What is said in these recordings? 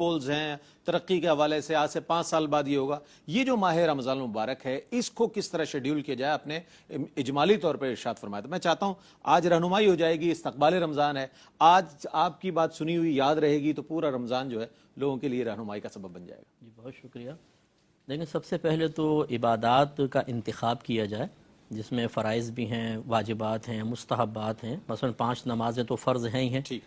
Goals ہیں ترقی کے حوالے سے آج سے 5 سال بعد یہ ہوگا. یہ جو ماہ رمضان مبارک ہے اس کو کس طرح شیڈیول کیا جائے اپنے اجمالی طور پر ارشاد فرمایا. تو میں چاہتا ہوں آج رہنمائی ہو جائے گی, استقبال رمضان ہے, آج آپ کی بات سنی ہوئی یاد رہے گی تو پورا رمضان جو ہے لوگوں کے لیے رہنمائی کا سبب بن جائے گا. جی بہت شکریہ. لیکن سب سے پہلے تو عبادات کا انتخاب کیا جائے جس میں فرائض بھی ہیں, واجبات ہیں, مستحبات ہیں. مثلا 5 نمازیں تو فرض ہیں ہی ہیں.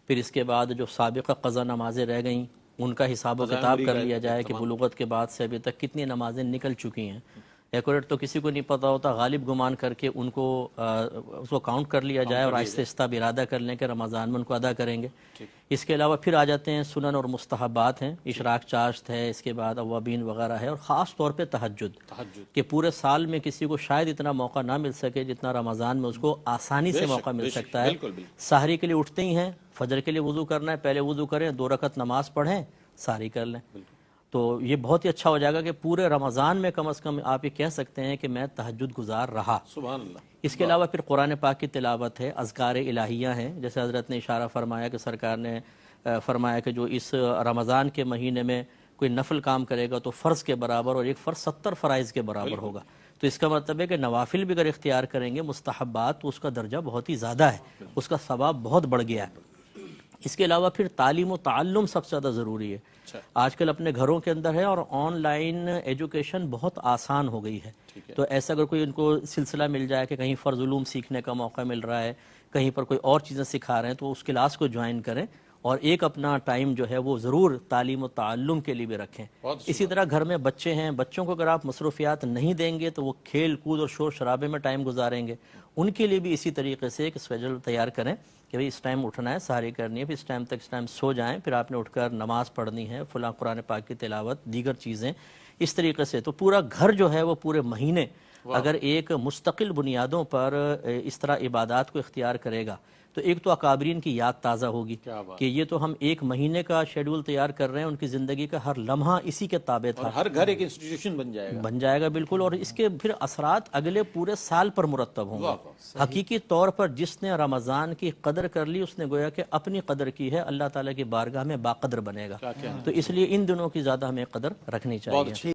پھر اس کے بعد جو سابقہ قضا نمازیں رہ گئیں ان کا حساب و کتاب کر لیا جائے کہ بلوغت کے بعد سے ابھی تک کتنی نمازیں نکل چکی ہیں. ایکوریٹ تو کسی کو نہیں پتہ ہوتا, غالب گمان کر کے ان کو اس کو کاؤنٹ کر لیا جائے اور آہستہ آہستہ ارادہ کر لیں کہ رمضان میں ان کو ادا کریں گے. اس کے علاوہ پھر آ جاتے ہیں سنن اور مستحبات ہیں, اشراق چاشت ہے, اس کے بعد اوابین وغیرہ ہے, اور خاص طور پہ تہجد کہ پورے سال میں کسی کو شاید اتنا موقع نہ مل سکے جتنا رمضان میں اس کو آسانی سے موقع مل سکتا ہے. سحری کے لیے اٹھتے ہی ہیں, فجر کے لیے وضو کرنا ہے, پہلے وضو کریں, 2 رکعت نماز پڑھیں, سحری کر لیں. تو یہ بہت ہی اچھا ہو جائے گا کہ پورے رمضان میں کم از کم آپ یہ کہہ سکتے ہیں کہ میں تہجد گزار رہا. سبحان اللہ. اس کے علاوہ پھر قرآن پاک کی تلاوت ہے, اذکار الہیہ ہیں, جیسے حضرت نے اشارہ فرمایا کہ سرکار نے فرمایا کہ جو اس رمضان کے مہینے میں کوئی نفل کام کرے گا تو فرض کے برابر, اور ایک فرض 70 فرائض کے برابر ہوگا. تو اس کا مطلب ہے کہ نوافل بھی اگر اختیار کریں گے, مستحبات, تو اس کا درجہ بہت ہی زیادہ ہے, اس کا ثواب بہت بڑھ گیا ہے. اس کے علاوہ پھر تعلیم و تعلم سب سے زیادہ ضروری ہے. آج کل اپنے گھروں کے اندر ہے اور آن لائن ایجوکیشن بہت آسان ہو گئی ہے. تو ایسا اگر کوئی ان کو سلسلہ مل جائے کہ کہیں فرض علوم سیکھنے کا موقع مل رہا ہے, کہیں پر کوئی اور چیزیں سکھا رہے ہیں, تو اس کلاس کو جوائن کریں اور ایک اپنا ٹائم جو ہے وہ ضرور تعلیم و تعلم کے لیے بھی رکھیں. اسی طرح گھر میں بچے ہیں, بچوں کو اگر آپ مصروفیات نہیں دیں گے تو وہ کھیل کود اور شور شرابے میں ٹائم گزاریں گے. ان کے لیے بھی اسی طریقے سے ایک اسکیڈول تیار کریں کہ بھئی اس ٹائم اٹھنا ہے, سحری کرنی ہے, پھر اس ٹائم تک اس ٹائم سو جائیں, پھر آپ نے اٹھ کر نماز پڑھنی ہے, فلاں قرآن پاک کی تلاوت, دیگر چیزیں. اس طریقے سے تو پورا گھر جو ہے وہ پورے مہینے اگر ایک مستقل بنیادوں پر اس طرح عبادات کو اختیار کرے گا تو ایک تو اکابرین کی یاد تازہ ہوگی کہ یہ تو ہم 1 مہینے کا شیڈول تیار کر رہے ہیں, ان کی زندگی کا ہر لمحہ اسی کے تابع تھا, اور ہر گھر ایک انسٹیٹیوشن بن جائے گا بالکل. اور اس کے پھر اثرات اگلے پورے سال پر مرتب ہوں گے. حقیقی طور پر جس نے رمضان کی قدر کر لی اس نے گویا کہ اپنی قدر کی ہے, اللہ تعالیٰ کی بارگاہ میں باقدر بنے گا. تو اس لیے ان دنوں کی زیادہ ہمیں قدر رکھنی چاہیے.